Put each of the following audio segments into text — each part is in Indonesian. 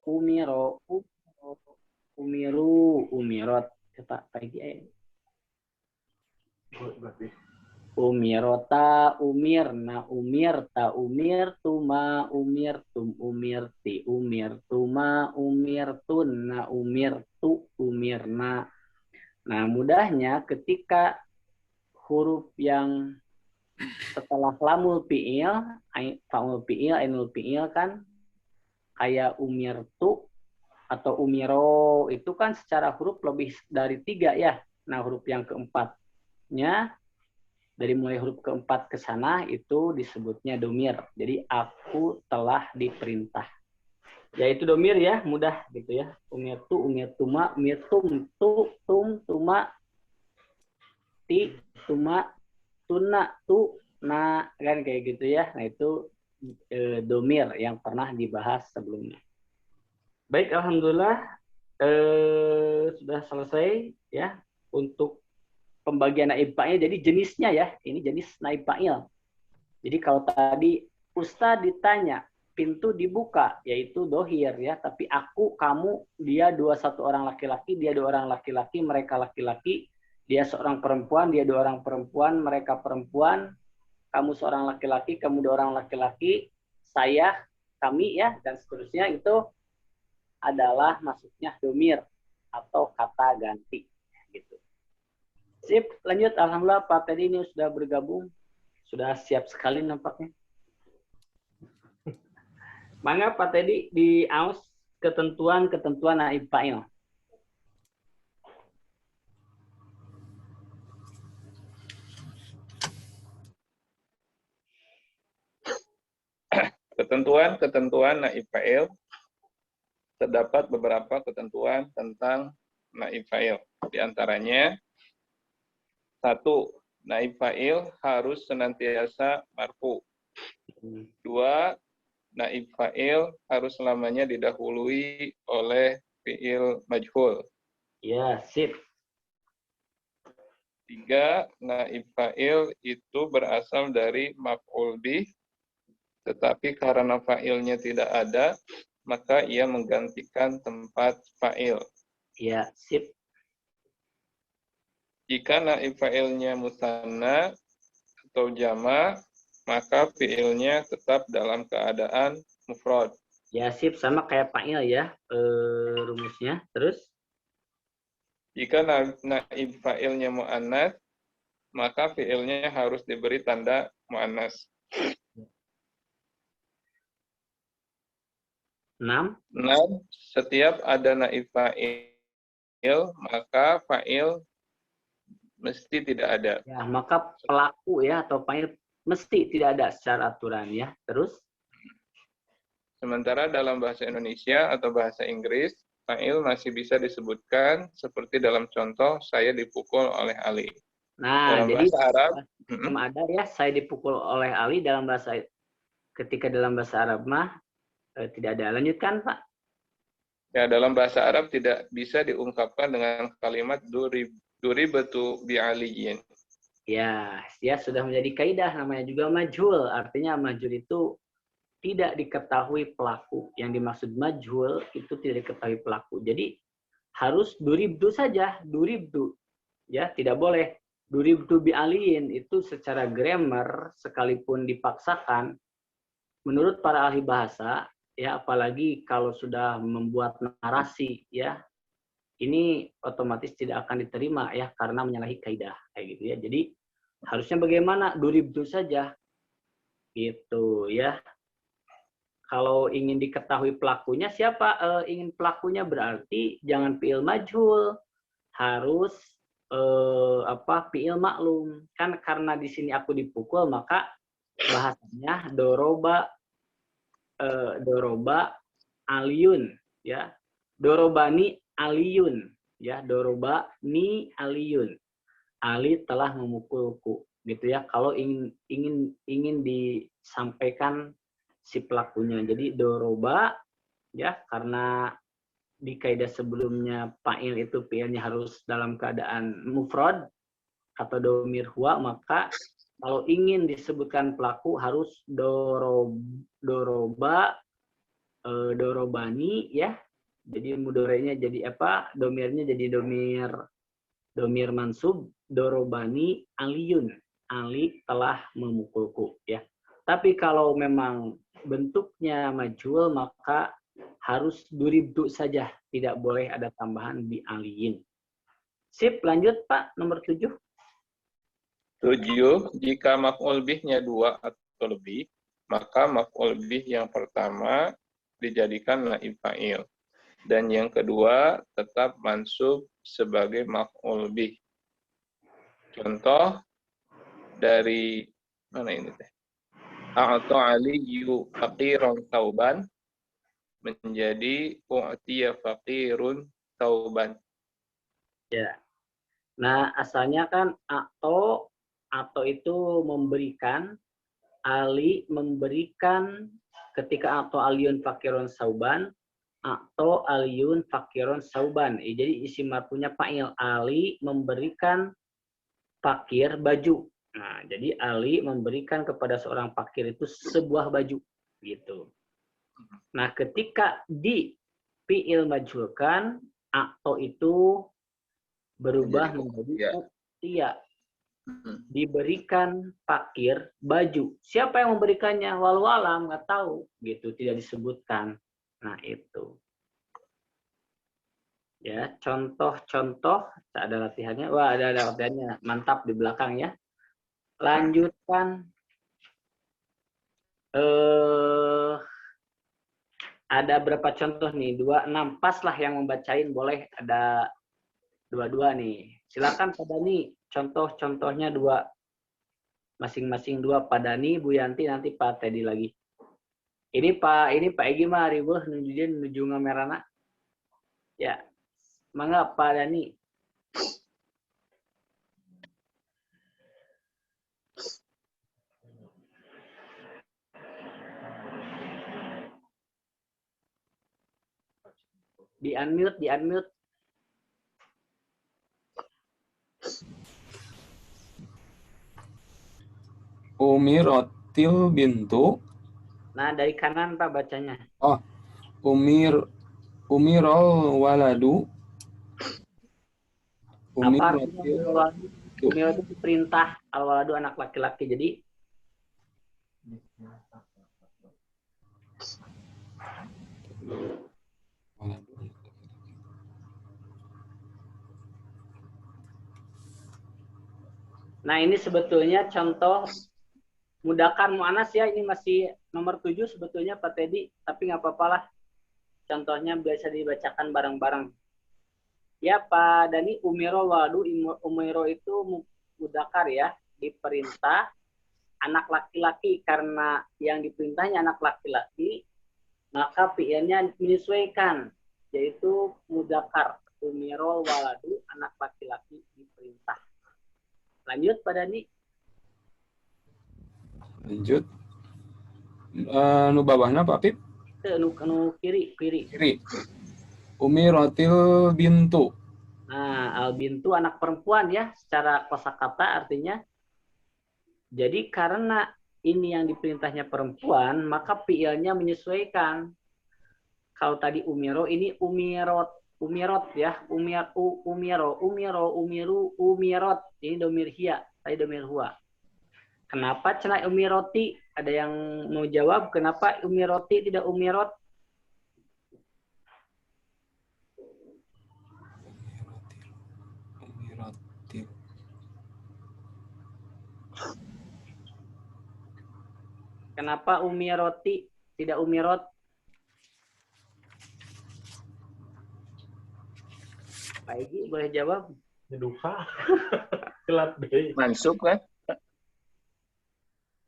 umiro, umiru, umirot. Kita pagi aja. Umirota, umirna, umirta, umirtuma, umirtum, umirti, umirtuma, umirtunna, umirtu, umirna. Nah, mudahnya ketika huruf yang setelah lamul fi'il, fa'ul fi'il, ainul fi'il kan kayak umirtu atau umiro itu kan secara huruf lebih dari 3 ya. Nah, huruf yang keempatnya dari mulai huruf keempat ke sana itu disebutnya domir. Jadi aku telah diperintah. Ya itu domir ya, mudah gitu ya. Umirtu, umirtuma, umirtum, tum, tuma, ti, tuma, tuna, tu, na, kan kayak gitu ya. Nah itu domir yang pernah dibahas sebelumnya. Baik, alhamdulillah sudah selesai ya untuk pembagian naib fa'il. Jadi jenisnya ya, ini jenis naib fa'il. Jadi kalau tadi Ustadz ditanya, pintu dibuka, yaitu dohir ya. Tapi aku, kamu, dia satu orang laki-laki, dia 2 orang laki-laki, mereka laki-laki, dia seorang perempuan, dia 2 orang perempuan, mereka perempuan, kamu seorang laki-laki, kamu 2 orang laki-laki, saya, kami ya, dan seterusnya itu adalah maksudnya domir atau kata ganti. Gitu. Sip, lanjut. Alhamdulillah Pak Teddy ini sudah bergabung. Sudah siap sekali nampaknya. Mangga Pak Teddy di aus ketentuan-ketentuan naib fa'il. Ketentuan naib fa'il. Terdapat beberapa ketentuan tentang naib fa'il. Di antaranya, 1. Naib fa'il harus senantiasa marfu. 2. Naib fa'il harus selamanya didahului oleh fi'il majhul. Ya, sip. 3. Naib fa'il itu berasal dari maf'ul bih, tetapi karena fa'ilnya tidak ada, maka ia menggantikan tempat fa'il. Ya, sip. Jika naib fa'ilnya musanna atau jama, maka fi'ilnya tetap dalam keadaan mufrad. Ya, sip. Sama kayak fa'il ya rumusnya. Terus? Jika naib fa'ilnya mu'annas, maka fi'ilnya harus diberi tanda mu'annas. 6. Setiap ada naib fa'il, maka fa'il mesti tidak ada. Ya, maka pelaku ya atau fa'il mesti tidak ada secara aturan ya. Terus? Sementara dalam bahasa Indonesia atau bahasa Inggris, fa'il masih bisa disebutkan seperti dalam contoh saya dipukul oleh Ali. Nah, Dalam jadi bahasa Arab, sama ada ya saya dipukul oleh Ali dalam bahasa ketika dalam bahasa Arab mah tidak ada. Lanjutkan, Pak. Ya, dalam bahasa Arab tidak bisa diungkapkan dengan kalimat duribatu bi'aliyin. Ya, ya sudah menjadi kaidah, namanya juga majhul. Artinya majhul itu tidak diketahui pelaku. Yang dimaksud majhul itu tidak diketahui pelaku. Jadi harus duribdu saja, duribdu. Ya, tidak boleh duribdu bi'aliyin itu secara grammar sekalipun dipaksakan menurut para ahli bahasa ya, apalagi kalau sudah membuat narasi ya, ini otomatis tidak akan diterima ya karena menyalahi kaidah kayak gitu ya. Jadi harusnya bagaimana? Duribdu saja gitu ya. Kalau ingin diketahui pelakunya siapa? Ingin pelakunya berarti jangan fi'il majhul, harus fi'il maklum. Kan karena di sini aku dipukul maka bahasanya doroba aliyun ya. Dorobani aliyun ya, dorobani aliyun. Ali telah memukulku gitu ya. Kalau ingin disampaikan si pelakunya. Jadi doroba ya, karena di kaidah sebelumnya fa'il itu fi'ilnya harus dalam keadaan mufrad atau domir huwa, maka kalau ingin disebutkan pelaku harus doroba dorobani ya. Jadi mudorenya jadi apa? Domirnya jadi domir mansub. Dorobani aliyun. Ali telah memukulku ya. Tapi kalau memang bentuknya majhul maka harus duribtu saja, tidak boleh ada tambahan bi aliyin. Sip, lanjut Pak, nomor 7. 7, jika maf'ul bihnya 2 atau lebih, maka maf'ul bih yang pertama dijadikan naib fa'il. Dan yang kedua tetap mansub sebagai maf'ul bih. Contoh dari mana ini teh? A'ta aliyu faqiran tauban menjadi u'tiya faqirun tauban. Ya. Nah, asalnya kan atau itu memberikan, Ali memberikan ketika atau aliyun fakirun sauban, atau aliyun fakirun sauban. Jadi isi marfu'nya fa'il. Ali memberikan fakir baju. Nah, jadi Ali memberikan kepada seorang fakir itu sebuah baju gitu. Nah, ketika di fi'il majhulkan atau itu berubah menjadi u'tiya. Diberikan fakir baju. Siapa yang memberikannya? Walau alam, nggak tahu. Gitu, tidak disebutkan. Nah, itu. Ya, contoh-contoh. Ada latihannya. Wah, ada latihannya. Mantap di belakang ya. Lanjutkan. Ada berapa contoh nih? 2, 6. Pas lah yang membacain. Boleh ada 2 nih. Silakan Pak Dani. Contoh-contohnya 2. Masing-masing 2. Pak Dani, Bu Yanti, nanti Pak Teddy lagi. Ini Pak Egi mah ribuh menuju ngamerana. Ya. Mangga Pak Dani. Di-unmute. Umiratil bintu. Nah, dari kanan Pak bacanya. Oh, umirol waladu. Apa artinya Umir itu perintah, al-waladu anak laki-laki. Jadi nah, ini sebetulnya contoh mudakar mu'anas ya. Ini masih nomor 7 sebetulnya Pak Teddy, tapi nggak apa-apa lah. Contohnya biasa dibacakan bareng-bareng. Ya Pak Dani, umiro waladu, umiro itu mudakar ya, diperintah anak laki-laki. Karena yang diperintahnya anak laki-laki, maka fi'ilnya menyesuaikan, yaitu mudakar. Umiro waladu, anak laki-laki diperintah. Lanjut Pak Dani. Lanjut. Nu bawahna Pak Pip. Nu kiri. Umiratil bintu. Nah, al bintu anak perempuan ya, secara kosakata artinya. Jadi karena ini yang diperintahnya perempuan, maka fi'ilnya menyesuaikan. Kalau tadi umiro, ini umirot ya, umirot. Ini domir hiya, tadi domir huwa. Kenapa cenah umiroti? Ada yang mau jawab kenapa umiroti tidak umirot? Kenapa umiroti tidak umirot? Pak Egi boleh jawab? Duha. Telat deh. Mansub kan?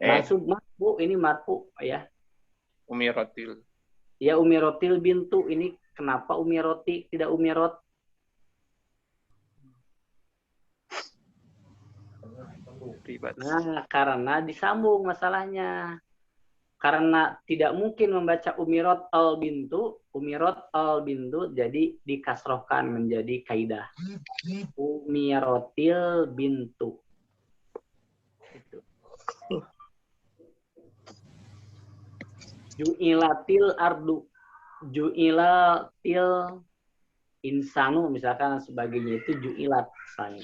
Maksud marfu, ini marfu ya. Umiratil. Ya umirotil bintu, ini kenapa umiroti tidak umirot? Nah, karena disambung masalahnya. Karena tidak mungkin membaca umirot al bintu, jadi dikasrohkan menjadi kaidah. Umirotil bintu. Ju'ilatil ardu. ju'ila til insanu misalkan sebagainya itu ju'ilat misalnya.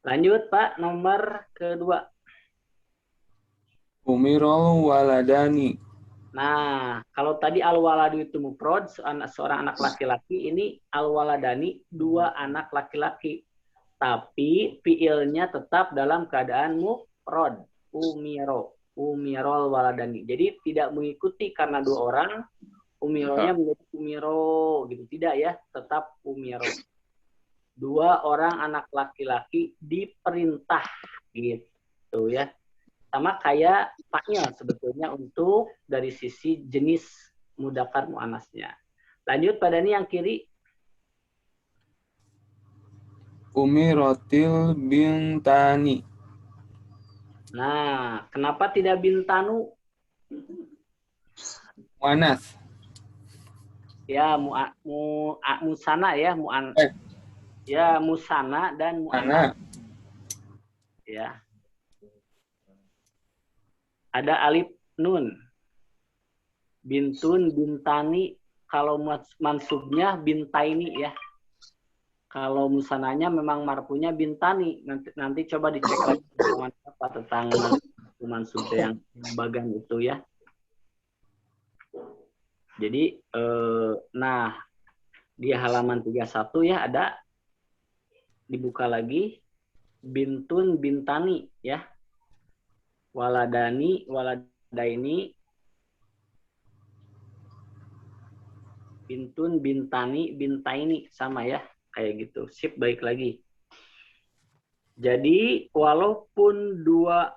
Lanjut Pak, nomor kedua. Umirul waladani. Nah, kalau tadi al-waladu itu mufrad, seorang anak laki-laki, ini al-waladani, dua anak laki-laki. Tapi fiilnya tetap dalam keadaan mufrad. Umirol waladani. Jadi tidak mengikuti karena dua orang, umironya menjadi umiro gitu. Tidak ya, tetap umiro. Dua orang anak laki-laki diperintah gitu ya. Sama kayak fa'il sebetulnya untuk dari sisi jenis mudzakkar muannasnya. Lanjut pada ini yang kiri. Umiratil bintani. Nah, kenapa tidak bintanu? Muannas. Ya, musana ya, ya musana dan muannas. Ya. Ada alif nun. Bintun, bintani, kalau mansubnya bintaini ya. Kalau musananya memang marfunya bintani. Nanti coba dicek lagi apa tentang mansub yang bagan itu ya. Jadi nah di halaman 31 ya ada dibuka lagi bintun bintani ya. Waladani waladaini bintun bintani bintaini sama ya. Kayak gitu. Sip, baik lagi. Jadi, walaupun dua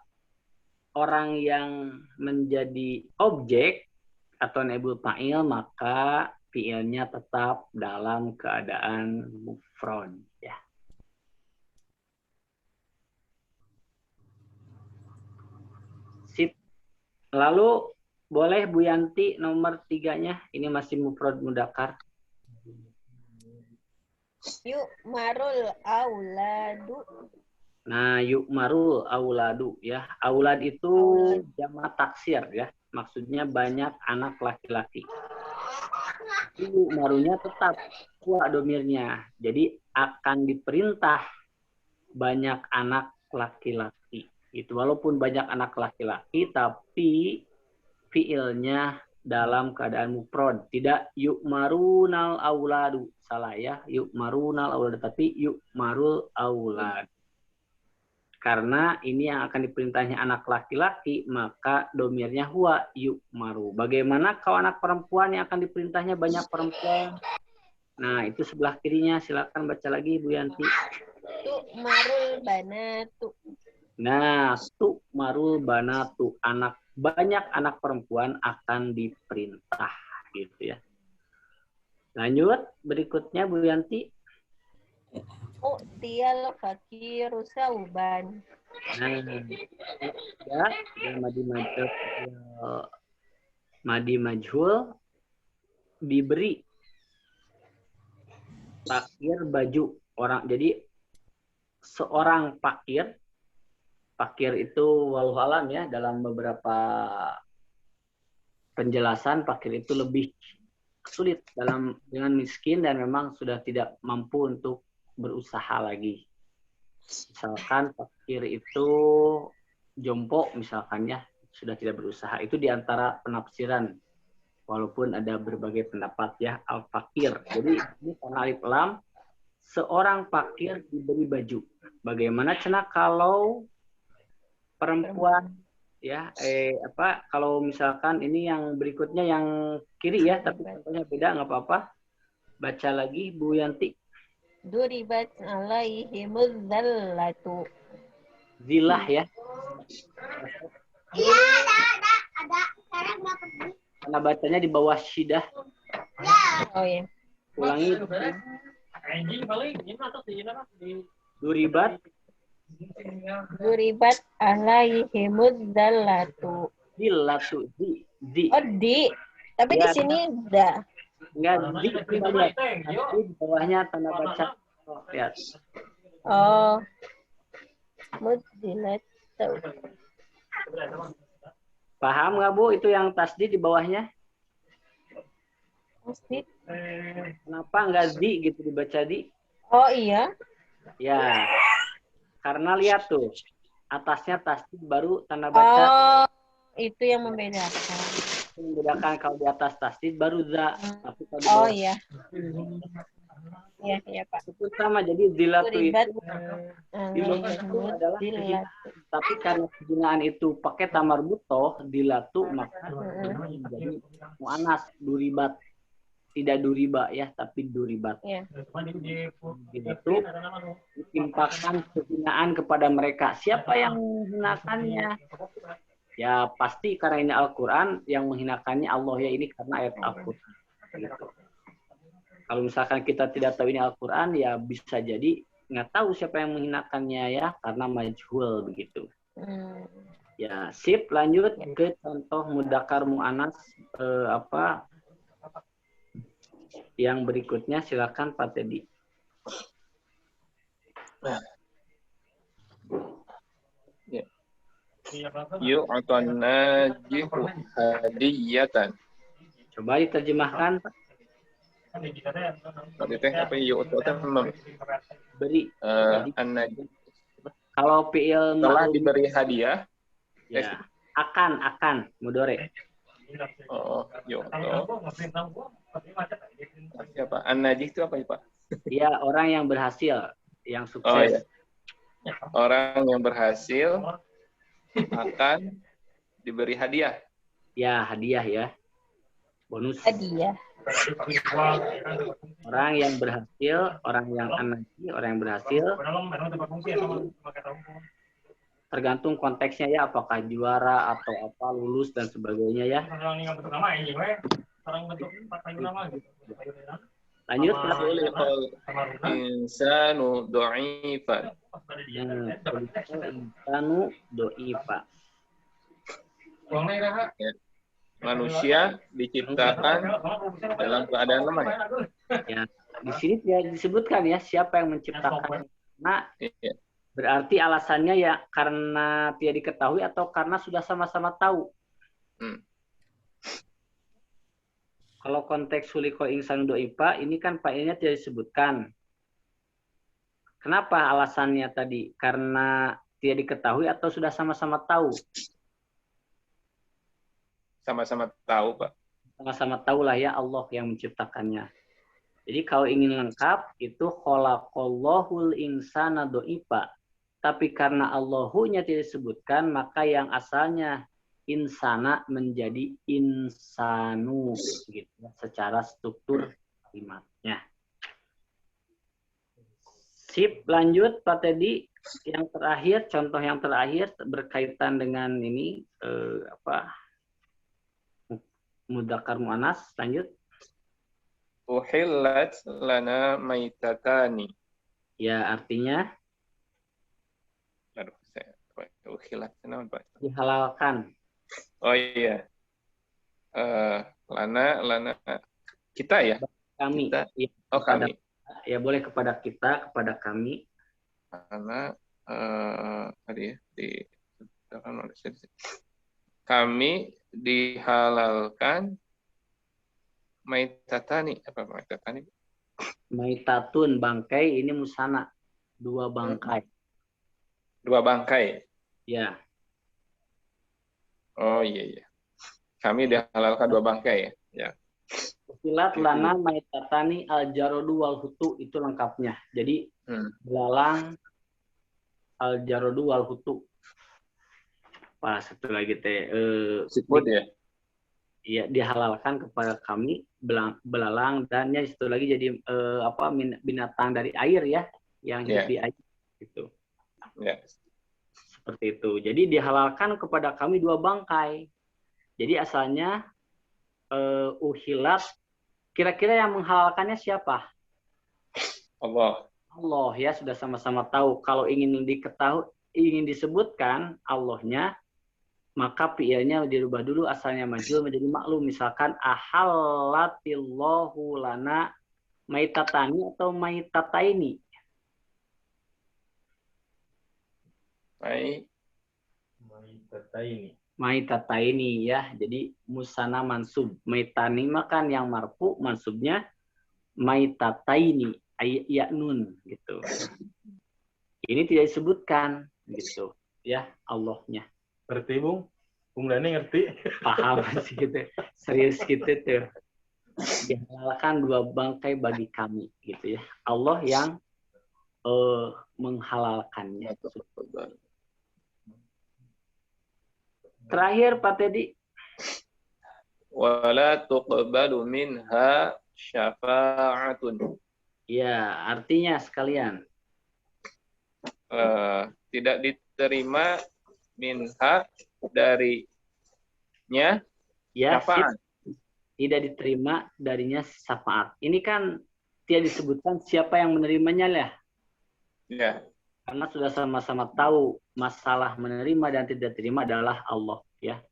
orang yang menjadi objek atau naibul fa'il, maka fi'ilnya tetap dalam keadaan mufrad. Ya. Sip. Lalu, boleh Bu Yanti nomor 3-nya. Ini masih mufrad mudzakkar. Yu'marul auladu. Nah, yu'marul auladu ya. Aulad itu jamak taksir ya. Maksudnya banyak anak laki-laki. Yu'marunya tetap kuat domirnya. Jadi akan diperintah banyak anak laki-laki. Itu walaupun banyak anak laki-laki tapi fiilnya dalam keadaan mufrad, tidak yu'marunal auladu, salah ya, yu'marunal aulad tapi yu'marul aulad. Karena ini yang akan diperintahnya anak laki-laki, maka domirnya huwa yu'maru. Bagaimana kalau anak perempuan yang akan diperintahnya banyak perempuan? Nah, itu sebelah kirinya, silakan baca lagi Bu Yanti. Tu'marul banatu. Nah, tu'marul banatu, banyak anak perempuan akan diperintah gitu ya. Lanjut berikutnya Bu Yanti. U'tiyal fakiru sauban. Nah, ya, madi majhul diberi fakir baju orang. Jadi seorang fakir itu wallahu alam ya, dalam beberapa penjelasan fakir itu lebih sulit dengan miskin dan memang sudah tidak mampu untuk berusaha lagi. Misalkan fakir itu jompo misalkan ya, sudah tidak berusaha. Itu diantara penafsiran walaupun ada berbagai pendapat ya, al-fakir. Jadi ini karena alif lam, seorang fakir diberi baju. Bagaimana cenah kalau perempuan ya kalau misalkan ini yang berikutnya yang kiri ya, tapi contohnya beda, nggak apa-apa. Baca lagi Bu Yanti. Duribat alaihimuz zallatu. Zilah ya. Iya, ada. Sekarang udah pergi. Karena bacanya di bawah syidah. Oh ya. Ulangi. Duribat. Duribat alaihimuz zallatu. Zillatu. Di. Oh, di. Tapi Ya, di sini udah. Enggak, di bawahnya tanda baca. Oh, lihat. Oh. Mudilatu. Paham nggak Bu itu yang tasdid di bawahnya? Tasdid. Kenapa nggak di gitu dibaca di? Oh iya. Ya, karena lihat tuh atasnya tasdid baru tanda baca. Oh, itu yang membedakan. Membedakan kalau di atas tasdid baru za, tapi kalau di Oh bawah iya. Iya, iya Pak. itu sama. Jadi dilatu Ribat. itu dilatu adalah Dilat. tapi karena penggunaan itu pakai tamar butoh dilatu maka jadi mu'anas duribat, tidak duriba ya tapi duribat. Iya. Itu ditimpakan penghinaan kepada mereka. Siapa yang menghinakannya? Ya pasti karena ini Al-Quran, yang menghinakannya Allah ya, ini karena ayat Al-Quran. Gitu. Kalau misalkan kita tidak tahu ini Al-Quran, ya bisa jadi nggak tahu siapa yang menghinakannya ya, karena majhul begitu. Ya sip, lanjut ke contoh mudakar mu'anas yang berikutnya, silakan Pak Teddy. Yu'tan najihu hadiyatan. Coba diterjemahkan. Tadi teh apa yu'tan Beri. an-najih Kalau fi'il telah ma'ruf, diberi hadiah. ya akan mudore. Oh, yu'to. Siapa? An-najih itu apa ya, Pak? Dia orang yang berhasil, yang Oh sukses. ya. Orang yang berhasil akan diberi hadiah. Ya hadiah ya. Bonus. Hadiah. Orang yang berhasil, orang yang anaki, orang yang berhasil, tergantung konteksnya ya, apakah juara atau apa, lulus dan sebagainya ya. Lanjut Pak. Khuliqal insanu dha'ifan. Insanu do'ifa. Ya. Manusia diciptakan dalam keadaan lemah. Ya, di sini tidak disebutkan ya siapa yang menciptakan. Nah, Ya. berarti alasannya ya karena tidak diketahui atau karena sudah sama-sama tahu. Kalau konteks huliko insan doipa ini kan failnya tidak disebutkan. Kenapa alasannya tadi? Karena tidak diketahui atau sudah sama-sama tahu? Sama-sama tahu, Pak. Sama-sama tahulah ya Allah yang menciptakannya. Jadi kalau ingin lengkap itu khalaqallahul insana doipa. Tapi karena Allahunya tidak disebutkan, maka yang asalnya insana menjadi insanu gitu, secara struktur kalimatnya. Sip, lanjut Pak Teddy. Yang terakhir, contoh yang terakhir berkaitan dengan ini mudzakkar muannas, lanjut. Uhillat lana maitatani. Ya, artinya Uhillat kenapa, Pak? dihalalkan. Oh iya. Lana kita ya? Kami. Kita. Ya, Oh, kami. Ya, boleh kepada kita, kepada kami. Karena tadi ya kami dihalalkan maitatani. Apa maitatani? Maitatun, bangkai, ini musana. Dua bangkai. Dua bangkai. Ya. Oh iya. Kami dihalalkan dua bangkai ya. Ya. Ukilat lana maitatani al-jarodu wal hutu, itu lengkapnya. Jadi belalang al-jarodu wal hutu. Pas satu lagi teh Siput ya. Iya, dihalalkan kepada kami belalang dan ya itu lagi jadi binatang dari air ya, yang hidup di air gitu. Ya. Seperti itu. Jadi dihalalkan kepada kami dua bangkai. Jadi asalnya uhilat, kira-kira yang menghalalkannya siapa? Allah. Allah ya, sudah sama-sama tahu. Kalau ingin diketahui, ingin disebutkan Allahnya, maka fi'ilnya dirubah dulu, asalnya majhul menjadi maklum. Misalkan ahalatillahu lana maitatani atau maitataini. Maitataini. Maitataini ya. Jadi musana mansub. Maitani makan yang marfu mansubnya maitataini ya nun gitu. Ini tidak disebutkan gitu ya Allahnya. Berarti Bung Dani ngerti? Paham sih gitu. Serius gitu tuh. Dihalalkan 2 bangkai bagi kami gitu ya. Allah yang menghalalkannya. Terakhir Pak Teddy. Wala tuqbalu minha syafa'atun. Ya, artinya sekalian. Tidak diterima minha darinya Ya, syafaat. tidak diterima darinya syafaat. Ini kan tidak disebutkan siapa yang menerimanya lah. Ya. Karena sudah sama-sama tahu masalah menerima dan tidak terima adalah Allah ya.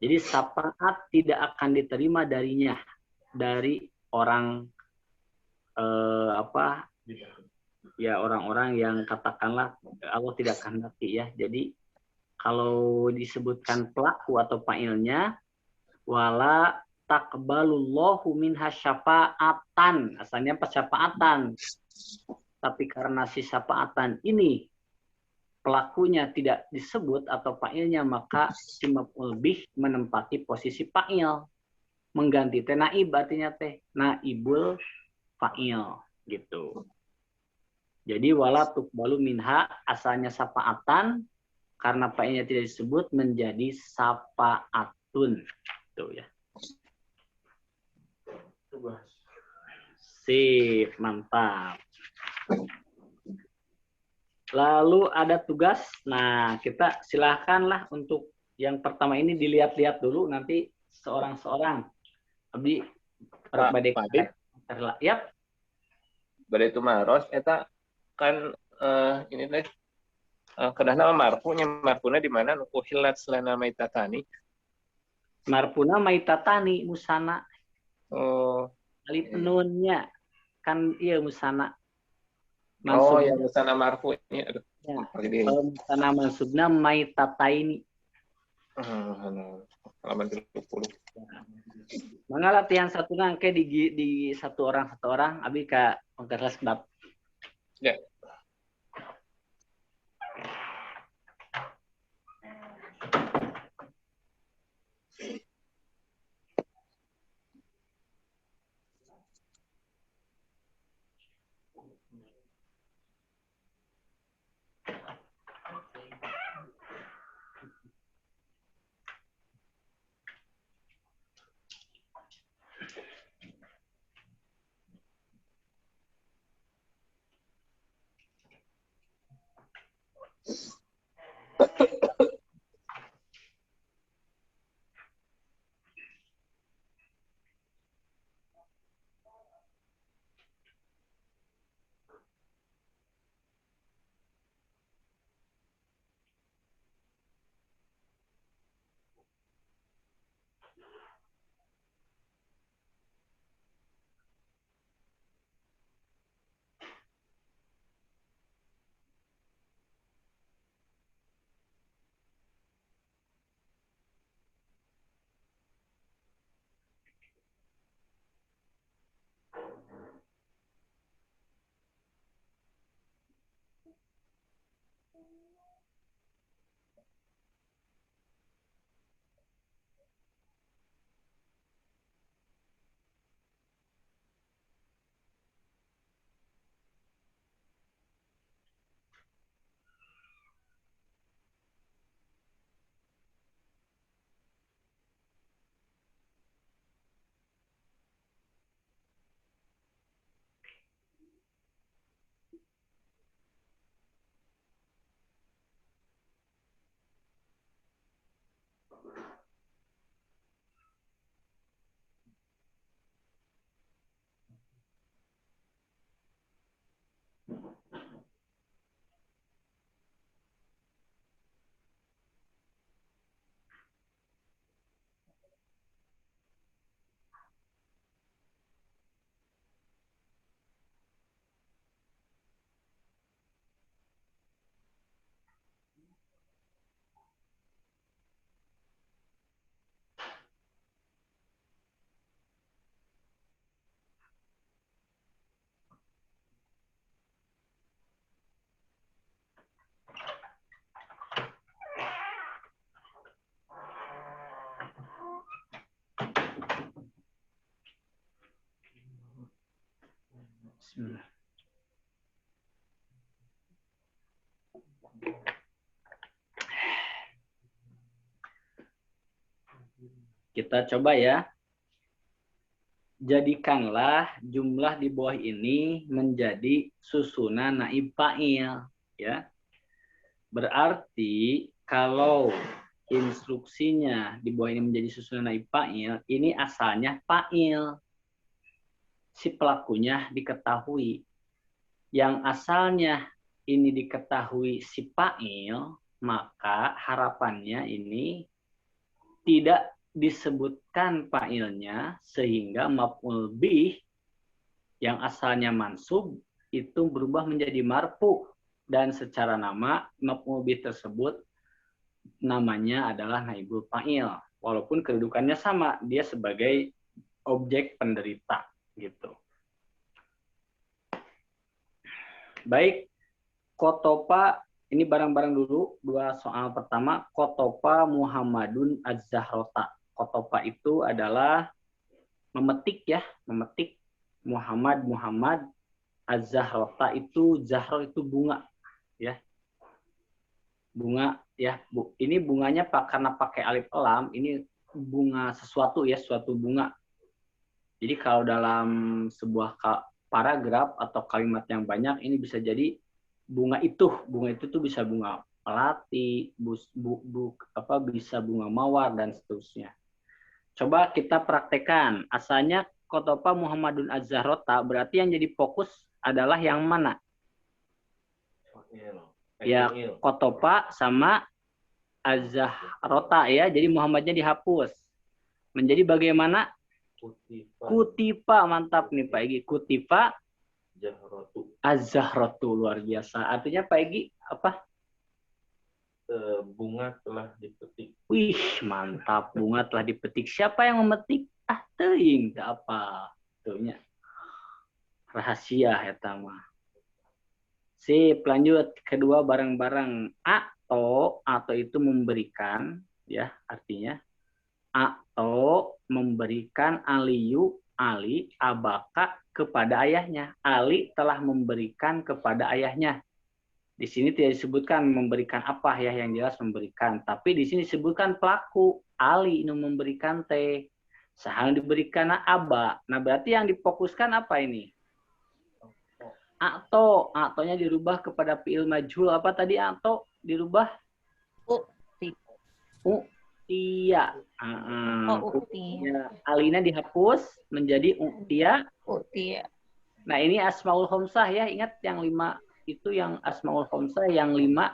Jadi syafaat tidak akan diterima darinya dari orang ya orang-orang yang katakanlah Allah tidak kehendaki ya. Jadi kalau disebutkan pelaku atau fa'ilnya wala taqbalullahu minha syafa'atan. Asalnya syafaatan. Tapi karena si syafaatan ini pelakunya tidak disebut atau fa'ilnya, maka si maf'ul bih menempati posisi fa'il. Mengganti teh naib artinya teh naibul fa'il gitu. Jadi wala tuqbalu minha asalnya syafaatan, karena fa'ilnya tidak disebut menjadi syafaatun. Tuh ya. Sip, mantap. Lalu ada tugas. Nah, kita silakanlah untuk yang pertama ini dilihat-lihat dulu nanti seorang-seorang. Abdi Pak Adib. Yap. Bari itu maros eta kan ini teh kedahna marfuna di mana nu uhillat selana maitatani. Marfuna maitatani musana. Oh, Alif nunnya kan iya musana. Oh, ya musana marfu'nya. Aduh. Ya. Musana mansubna maitataini. Halaman 30. Mangga latihan satu nangke di satu orang abi ka pangkeras bab. Ya. Hmm. Kita coba ya. Jadikanlah jumlah di bawah ini menjadi susunan naib fa'il, ya. Berarti kalau instruksinya di bawah ini menjadi susunan naib fa'il, ini asalnya fa'il. Si pelakunya diketahui. Yang asalnya ini diketahui si fa'il, maka harapannya ini tidak disebutkan fa'ilnya sehingga maf'ul bih yang asalnya mansub itu berubah menjadi marfu dan secara nama maf'ul bih tersebut namanya adalah naibul fa'il walaupun kedudukannya sama, dia sebagai objek penderita gitu. Baik, kotopa ini barang-barang dulu, dua soal pertama, kotopa Muhammadun Az-Zahrota. Kotopa itu adalah memetik ya, memetik Muhammad Az-Zahrota itu zahro itu bunga ya. Bunga ya, ini bunganya karena pakai alif lam, ini bunga sesuatu ya, suatu bunga. Jadi kalau dalam sebuah paragraf atau kalimat yang banyak ini bisa jadi bunga itu tuh bisa bunga melati, bisa bunga mawar dan seterusnya. Coba kita praktekkan. Asalnya kotopa Muhammadun Az-Zahrota, berarti yang jadi fokus adalah yang mana? Ya, kotopa sama Az-Zahrota ya. Jadi Muhammadnya dihapus. Menjadi bagaimana? Kutipa. Mantap nih Pak Egi. Kutipa Az-Zahratu, luar biasa. Artinya Pak Egi apa? Bunga telah dipetik. Wih, mantap. Bunga telah dipetik. Siapa yang memetik? Ah, teuing apa? Tuhnya. Rahasia eta mah. Sip, lanjut. Kedua barang-barang atau itu memberikan ya, artinya atau memberikan Ali abaka kepada ayahnya. Ali telah memberikan kepada ayahnya. Di sini tidak disebutkan memberikan apa ya, yang jelas memberikan. Tapi di sini disebutkan pelaku. Ali ini memberikan teh. Sahang diberikan aba. Nah berarti yang difokuskan apa ini? Atonya dirubah kepada fi'il majhul. Apa tadi ato dirubah? U'tiya. Alina dihapus menjadi u'tiya. Nah ini asmaul khamsah ya. Ingat yang 5 itu yang asmaul khamsah, yang 5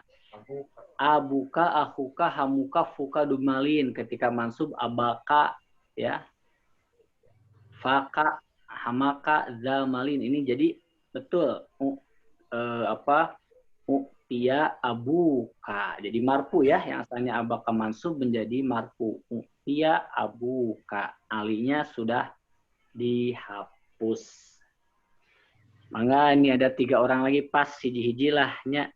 abuka, akhuka, hamuka, fuka, dumalin ketika mansub abaka ya, faka, hamaka, zamalin. Ini jadi betul u'tiya abuka jadi marfu ya, yang asalnya abaka mansub menjadi marfu. U'tiya abuka, alinya sudah dihapus. Mangga ini ada 3 orang lagi pas hiji-hiji lah nya.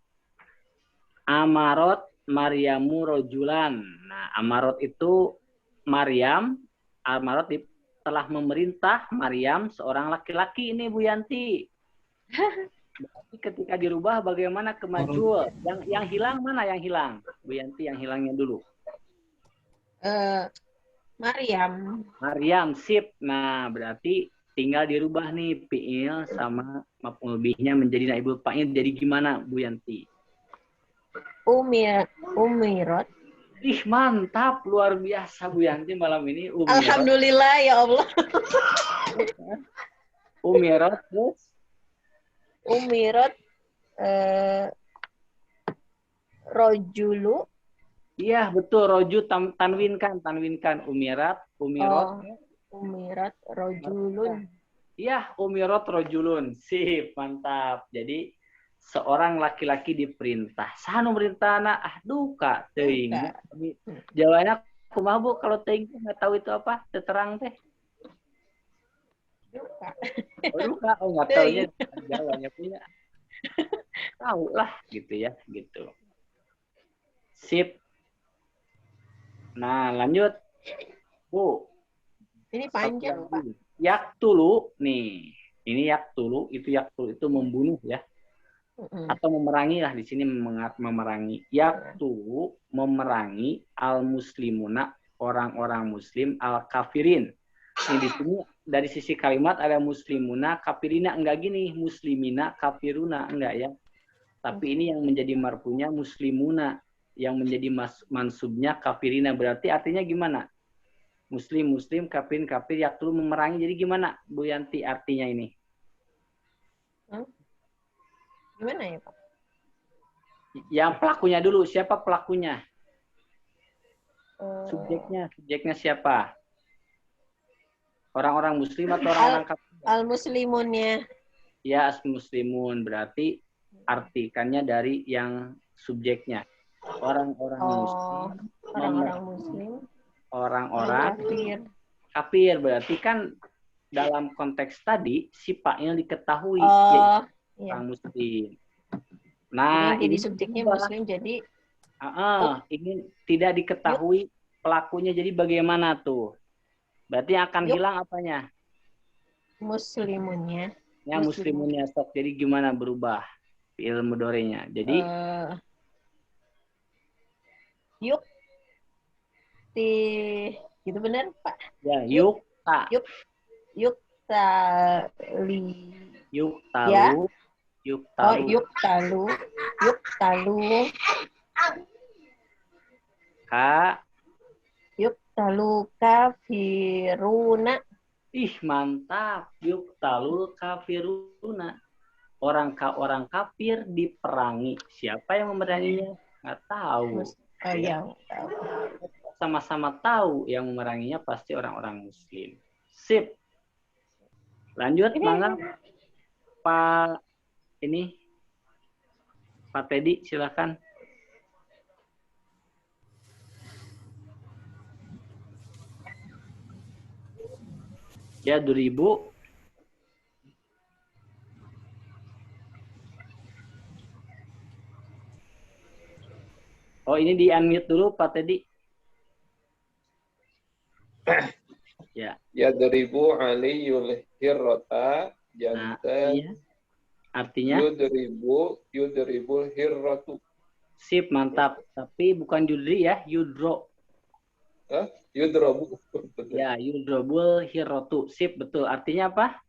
Amarot Maryamu rojulan. Nah, Amarot itu Maryam. Amarot telah memerintah Maryam seorang laki-laki ini Bu Yanti. Berarti ketika dirubah bagaimana kemajuan? Yang hilang mana yang hilang? Bu Yanti, yang hilangnya dulu. Maryam, sip. Nah, berarti tinggal dirubah nih fi'il sama maf'ul bihnya menjadi naibul fa'il. Jadi gimana Bu Yanti? Umirat. Ih, mantap, luar biasa Bu Yanti malam ini. Alhamdulillah ya Allah. Umirat terus? Umirat rojulu. Iya, betul, roju tanwinkan umirat. Umirat rojulun. Iya, umirat rojulun. Sip, mantap. Jadi seorang laki-laki diperintah. Sanu merintahna duka teuing. Jawabannya kumaha Bu kalau teuing nggak tahu itu apa? Terang teh. Duka. Oh, nggak taunya jawabannya punya. Tahu lah gitu ya, gitu. Sip. Nah, lanjut. Bu. Ini panjang, Pak. Yaktulu nih. Ini yaktulu, itu membunuh ya. Atau memerangi lah, di sini memerangi. Yaktulu memerangi al-muslimuna, orang-orang muslim, al-kafirin. Ini di sini dari sisi kalimat ada muslimuna, kafirina, enggak gini, muslimina, kafiruna, enggak ya. Tapi ini yang menjadi marfunya muslimuna, yang menjadi mansubnya kafirina. Berarti artinya gimana? Muslim, muslim, kafir, kafir, yaktulu memerangi. Jadi gimana Bu Yanti artinya ini? Gimana ya, Pak? Yang pelakunya dulu, siapa pelakunya? Subjeknya siapa? Orang-orang muslim atau orang-orang kafir? Al-muslimunnya. Ya, muslimun, berarti artikannya dari yang subjeknya. Orang-orang muslim. Orang-orang muslim. Orang-orang Kafir. kafir, berarti kan dalam konteks tadi si fa'il diketahui Iya. orang muslim. Nah, Jadi subjeknya muslim, jadi ini tidak diketahui pelakunya, jadi bagaimana tuh? Berarti akan hilang apanya? Muslimunnya. Ya, muslimunnya sok. Jadi gimana berubah fi'il mudhari'nya? Jadi yuk gitu benar, Pak? ya, yuk tali. Yuk talu. Yuk talu. Yuk talu kafiruna. Ih, mantap. Yuk talu kafiruna. Orang kafir diperangi. Siapa yang memeranginya? Nggak tahu. Sama-sama tahu yang memeranginya pasti orang-orang muslim. Sip. Lanjut, mangga. Pak Teddy, silakan. Ya, 2000. Oh, ini di-unmute dulu Pak Teddy. Ya. Ya 2000 aliyul hirrata jantan. Iya. Artinya? Yudribul hirratu. Sip, mantap. Tapi bukan yudri ya, yudro. Hah? Yudrobu. Ya, yudrobul hirratu. Sip, betul. Artinya apa?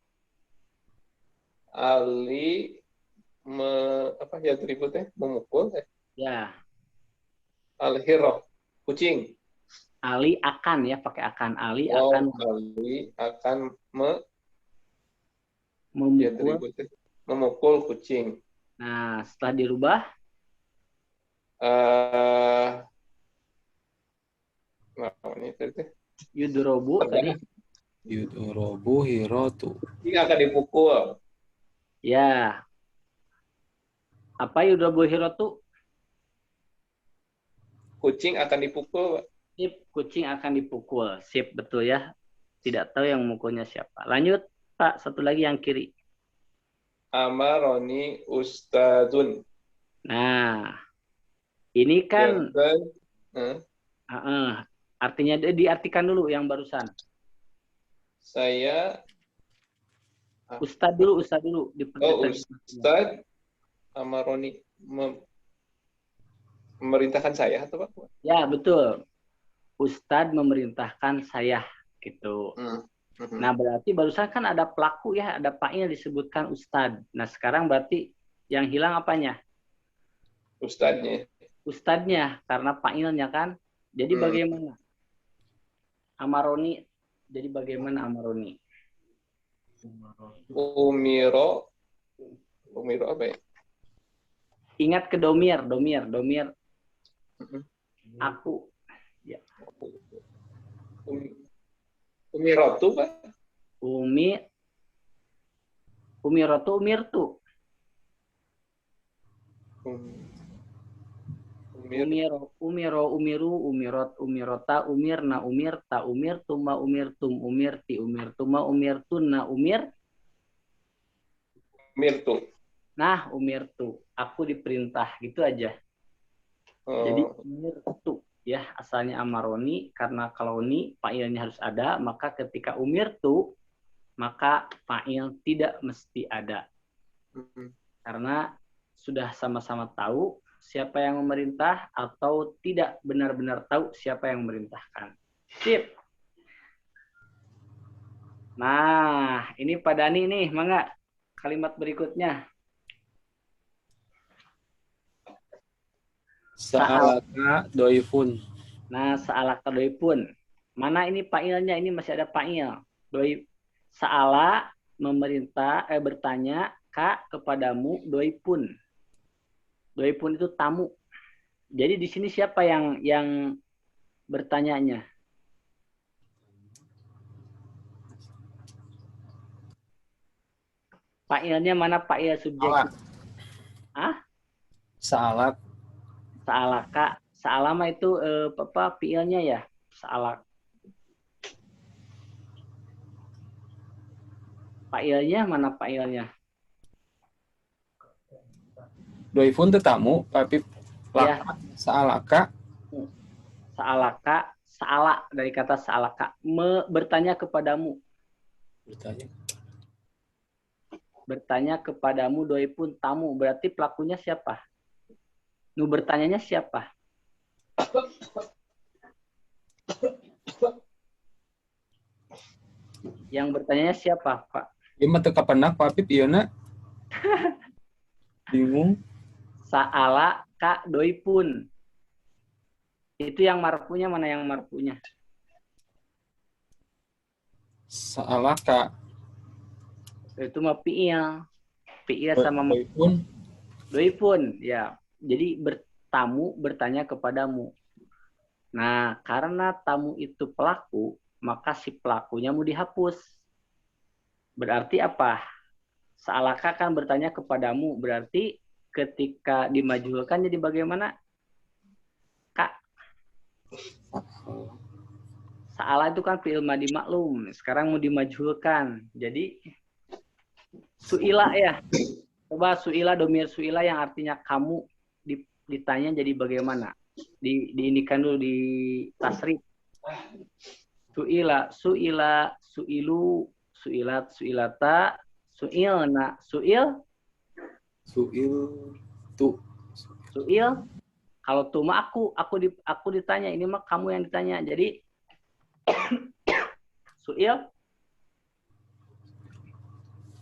Ali apa ya atributnya? Memukul. Ya. Al-hirrah. Kucing. Ali akan ya, pakai akan. Ali Oh, akan. Ali akan memukul. Memukul kucing. Nah, setelah dirubah? Ini tadi. Yudrobu tadi. Yudrobu hirotu. Kucing akan dipukul. Ya. Apa yudrobu hirotu? Kucing akan dipukul. Sip, kucing akan dipukul. Sip, betul ya. Tidak tahu yang mukulnya siapa. Lanjut, Pak. Satu lagi yang kiri. Amaroni ustadun. Nah, ini kan artinya diartikan dulu yang barusan. Saya Ustadz dulu. Ustad Amaroni memerintahkan saya atau Pak? Ya, betul. Ustadz memerintahkan saya gitu. Nah, berarti barusan kan ada pelaku ya, ada fa'il disebutkan Ustadz. Nah, sekarang berarti yang hilang apanya? Ustadznya, karena fa'ilnya kan. Jadi bagaimana? Amaroni, jadi bagaimana Amaroni? Umiro apa ya? Ingat ke domir. Aku. Ya. Umirotu, Pak? Umirotu, umirtu. Umiro, umiru, umirot, umirota, umirna, umirta, umirtuma, umirtum, umirti, umirtuma, umirtunna, umirtu. Nah, umirtu. Aku diperintah, gitu aja. Jadi umirtu ya, asalnya amaroni, karena kalau ni fa'ilnya harus ada, maka ketika umirtu maka fa'il tidak mesti ada. Karena sudah sama-sama tahu siapa yang memerintah atau tidak benar-benar tahu siapa yang memerintahkan. Sip. Nah, ini Pak Dani nih, mangga kalimat berikutnya. Sa'alaka doifun. Nah, sa'alaka doifun. Mana ini fa'ilnya? Ini masih ada fa'il. Doi sa'ala memerintah bertanya ka kepadamu doifun. Doifun itu tamu. Jadi di sini siapa yang bertanyanya? Fa'ilnya mana fa'il subjek? Ah? Sa'alak. Sa'alaka. Sa'alama itu apa fi'ilnya ya? Sa'alak. Fa'ilnya mana fa'ilnya? Doifun itu tamu, tapi Ya. sa'alaka. Sa'alaka. Sa'ala dari kata sa'alaka. Bertanya kepadamu. Bertanya kepadamu doifun tamu. Berarti pelakunya siapa? Nu bertanyanya siapa? Yang bertanyanya siapa, Pak? Ieu mah teu kapendak Pak Apip ieuna. Bingung. Sa'ala ka doifun. Itu yang marfunya, mana yang marfunya? Sa'alaka. Itu mah fi'il. Fi'il sama doifun. Doifun, ya. Jadi bertamu bertanya kepadamu. Nah, karena tamu itu pelaku, maka si pelakunya mau dihapus. Berarti apa? Sa'alaka kan bertanya kepadamu. Berarti ketika dimajhulkan jadi bagaimana? Kak. Sa'ala itu kan fi'il madhi maklum. Sekarang mau dimajhulkan. Jadi su'ila ya. Coba su'ila, domir su'ila yang artinya kamu ditanya jadi bagaimana? Diindikan dulu di tasrif. Su'ila, su'ila, su'ilu, su'ilat, su'ilata, su'ilna, su'il. Su'il tu. Su'il. Kalau tu mah aku ditanya, ini mah kamu yang ditanya. Jadi su'il.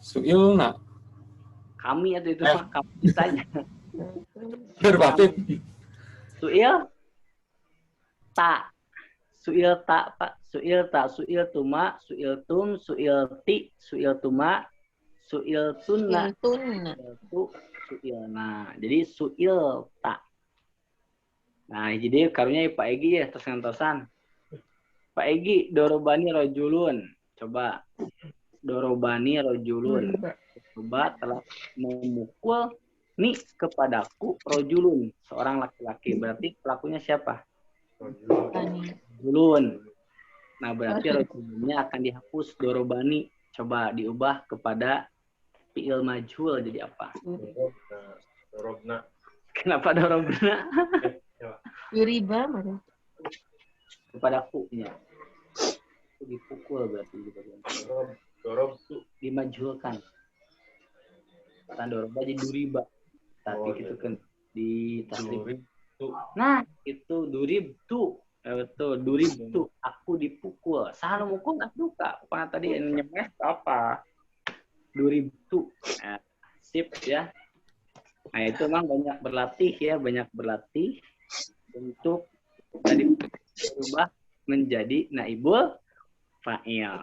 Su'ilna. Kami atau itu mah kamu ditanya. Berbatin. Su'il ta. Su'il ta, Pak. Su'il ta, su'il tuma, su'il tum, su'il ti, su'il tuma, su'il tunna. Su'il. Nah, jadi su'il ta. Nah, jadi karunya Pak Egi ya, terus-terusan. Pak Egi, dorobani rojulun. Coba. Dorobani rojulun. Coba telah memukul nih kepadaku rojulun, seorang laki-laki. Berarti pelakunya siapa? Rojulun. Nah, berarti rojulunnya akan dihapus dorobani. Coba diubah kepada fi'il majhul jadi apa? Dorobna. Kenapa dorobna? Yuriba mana? Kepada ku-nya. Dipukul berarti gitu. Dorob tu. Dimajhulkan. Kata doroba jadi duriba. Tapi gitu kan di tasrif. Nah, itu durib tu. Betul, durib tu. Aku dipukul. Salah mukul tak duka. Pokoknya tadi nyemes apa? Durib tu. Nah, sip ya. Nah, itu memang banyak berlatih untuk tadi berubah menjadi naibul fa'il.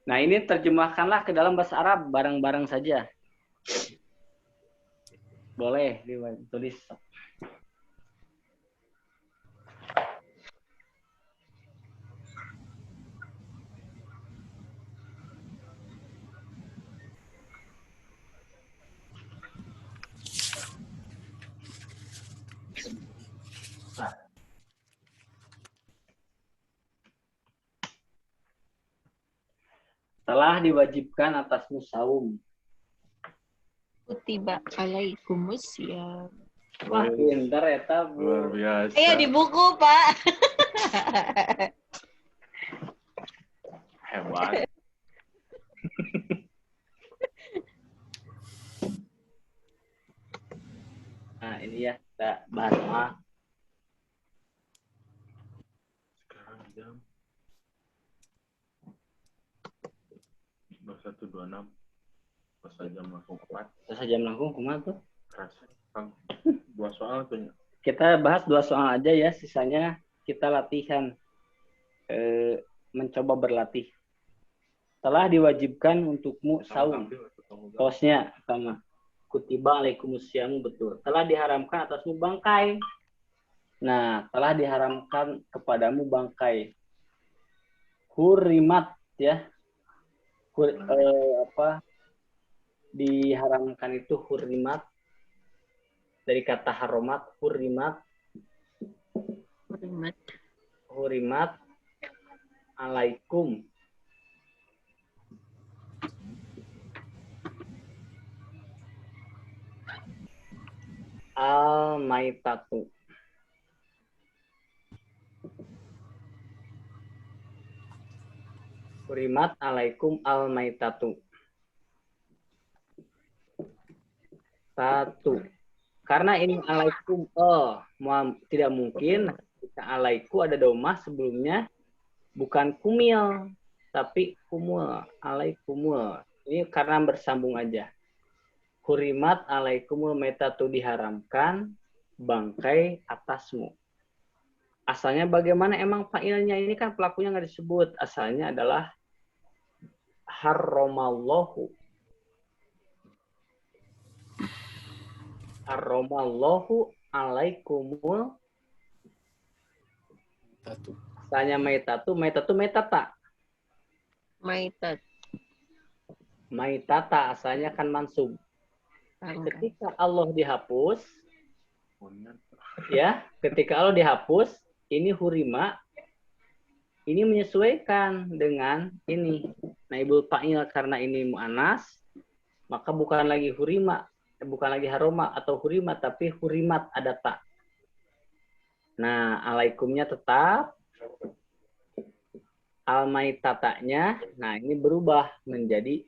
Nah, ini terjemahkanlah ke dalam bahasa Arab bareng-bareng saja. Boleh ditulis. Telah diwajibkan atasmu saum. Kutiba alaikumus ya. Wah, pintar eta, Bu. Luar biasa. Ayo di buku, Pak. Hebat. Nah, ini ya kita bahas soal Sekarang jam 21.26. Pas jam langsung 4. bahasa jam langkung kumaha tuh. Kerasa. Kang. 2 soal tuh. Kita bahas 2 soal aja ya, sisanya kita latihan. Mencoba berlatih. Telah diwajibkan untukmu saum. Tosnya sama. Kutiba alaikumusyamu, betul. Telah diharamkan atasmu bangkai. Nah, telah diharamkan kepadamu bangkai. Hurimat ya. Diharamkan itu hurimat. Dari kata haromat, hurimat. Hurimat alaikum. Al-maitatu. Hurimat alaikum al-maitatu. 1. Karena ini alaikum tidak mungkin jika alaiku ada domah sebelumnya bukan kumil tapi kumul, alaikumul. Ini karena bersambung aja. Hurimat alaikumul maitatu, diharamkan bangkai atasmu. Asalnya bagaimana emang fa'ilnya? Ini kan pelakunya nggak disebut. Asalnya adalah harramallahu. Harramallahu alaikumul. Asalnya maitatu, maitata. Maitata asalnya kan mansub. Ketika Allah dihapus, ya, ketika Allah dihapus, ini hurima, ini menyesuaikan dengan ini naibul fa'il, karena ini mu'anas, maka bukan lagi hurima, bukan lagi haroma atau hurima, tapi hurimat, ada tak. Nah, alaikumnya tetap, al-maitatanya, nah ini berubah menjadi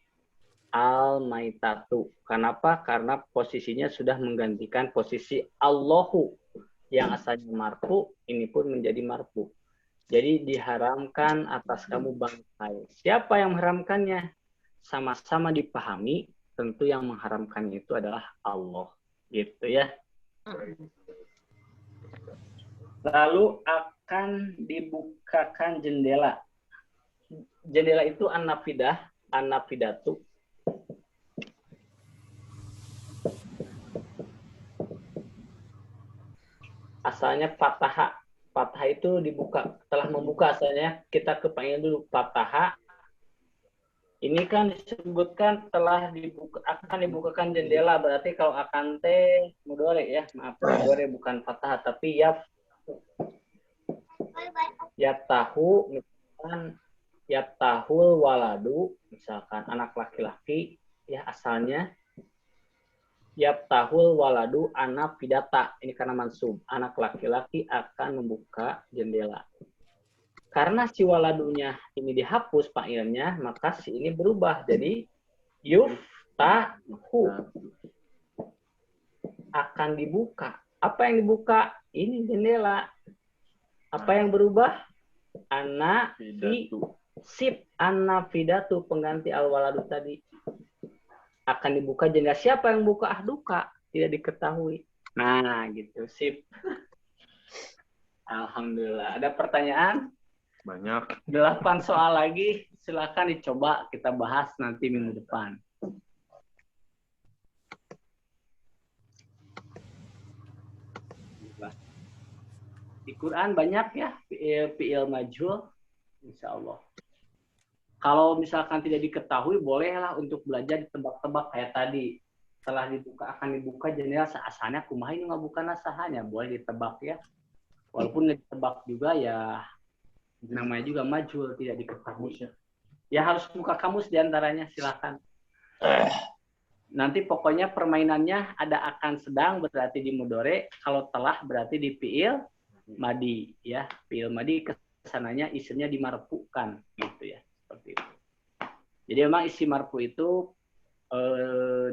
al-maitatu. Kenapa? Karena posisinya sudah menggantikan posisi Allahu yang asalnya marfu, ini pun menjadi marfu. Jadi diharamkan atas kamu bangkai. Siapa yang mengharamkannya? Sama-sama dipahami, tentu yang mengharamkannya itu adalah Allah. Gitu ya. Lalu akan dibukakan jendela. Jendela itu an-nafidah, an-nafidatu. Asalnya fataha. Fataha itu dibuka, telah membuka asalnya. Kita kepanggil dulu fataha. Ini kan disebutkan telah dibuka, akan dibukakan jendela. Berarti kalau akan teh mudhari ya, maaf, mudhari bukan fataha, tapi yaftahu, misalkan yaftahul waladu, misalkan anak laki-laki ya asalnya. Yaftahul waladu anak fidata, ini karena mansub, anak laki-laki akan membuka jendela. Karena si waladunya ini dihapus fa'ilnya, maka si ini berubah jadi yuftahu, akan dibuka. Apa yang dibuka? Ini jendela. Apa yang berubah? Anak sip, anak fidatu, pengganti al waladu tadi. Akan dibuka jendela. Siapa yang buka? Ahduka. Tidak diketahui. Nah, gitu. Sip. Alhamdulillah. Ada pertanyaan? Banyak. 8 soal lagi. Silakan dicoba. Kita bahas nanti minggu depan. Di Quran banyak ya. Fi'il majhul. Insya Allah. Kalau misalkan tidak diketahui, bolehlah untuk belajar ditebak-tebak kayak tadi. Setelah dibuka, akan dibuka jendela seasalnya, kumaha ini nggak bukan asahannya, boleh ditebak ya. Walaupun ditebak juga ya, namanya juga majhul, tidak diketahui. Ya harus buka kamus diantaranya, silakan. Nanti pokoknya permainannya ada akan sedang berarti di mudhari, kalau telah berarti di fi'il madi ya. Fi'il madi kesananya isinya dimarfukan gitu ya. Seperti itu. Jadi memang isim marfu itu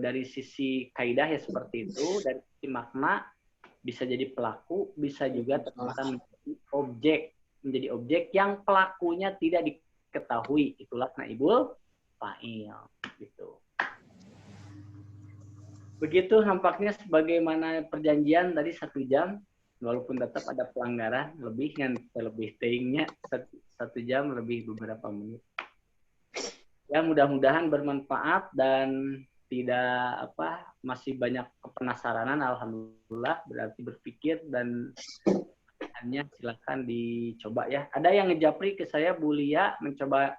dari sisi kaidah ya seperti itu, dari sisi makna bisa jadi pelaku, bisa juga ternyata menjadi objek yang pelakunya tidak diketahui. Itulah naibul fa'il gitu. Begitu nampaknya sebagaimana perjanjian tadi 1 jam, walaupun tetap ada pelanggaran lebih yang lebih tingginya 1 jam lebih beberapa menit. Ya mudah-mudahan bermanfaat dan tidak masih banyak penasaranan. Alhamdulillah berarti berpikir dan hanya silakan dicoba ya. Ada yang ngejapri ke saya Bulia mencoba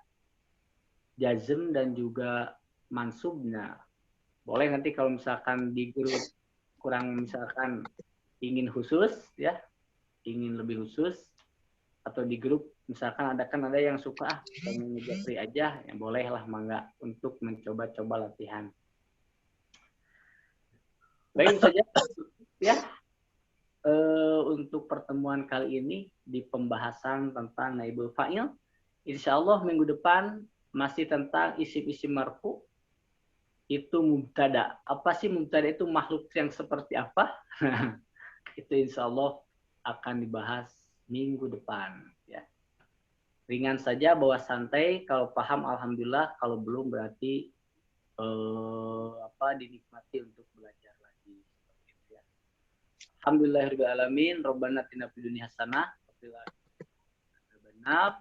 jazm dan juga mansubnya. Boleh nanti kalau misalkan di grup kurang misalkan ingin khusus ya, ingin lebih khusus atau di grup misalkan ada yang suka pengen ngejapri aja, ya bolehlah mangga untuk mencoba-coba latihan. Baik saja ya untuk pertemuan kali ini di pembahasan tentang naibul fa'il. Insyaallah minggu depan masih tentang isim-isim marfu. Itu mubtada. Apa sih mubtada itu, makhluk yang seperti apa? Itu insyaallah akan dibahas minggu depan ya. Ringan saja, bawa santai, kalau paham alhamdulillah, kalau belum berarti dinikmati untuk belajar lagi seperti itu ya. Alhamdulillahirabbil alamin, Rabbana atina fid dunya hasanah wa fil akhirati hasanah.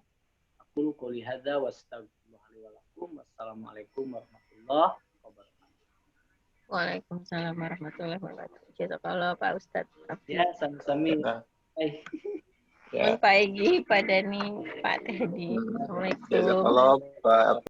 Aku qouli hadza wa astaghfirullaha li wa lakum. Wassalamualaikum warahmatullahi wabarakatuh. Waalaikumsalam warahmatullahi wabarakatuh. Jazakallah Pak Ustadz. Ya, sama-sama. Ya. Pagi Pak Dani, Pak Teddy. Assalamualaikum. Jazakallah Pak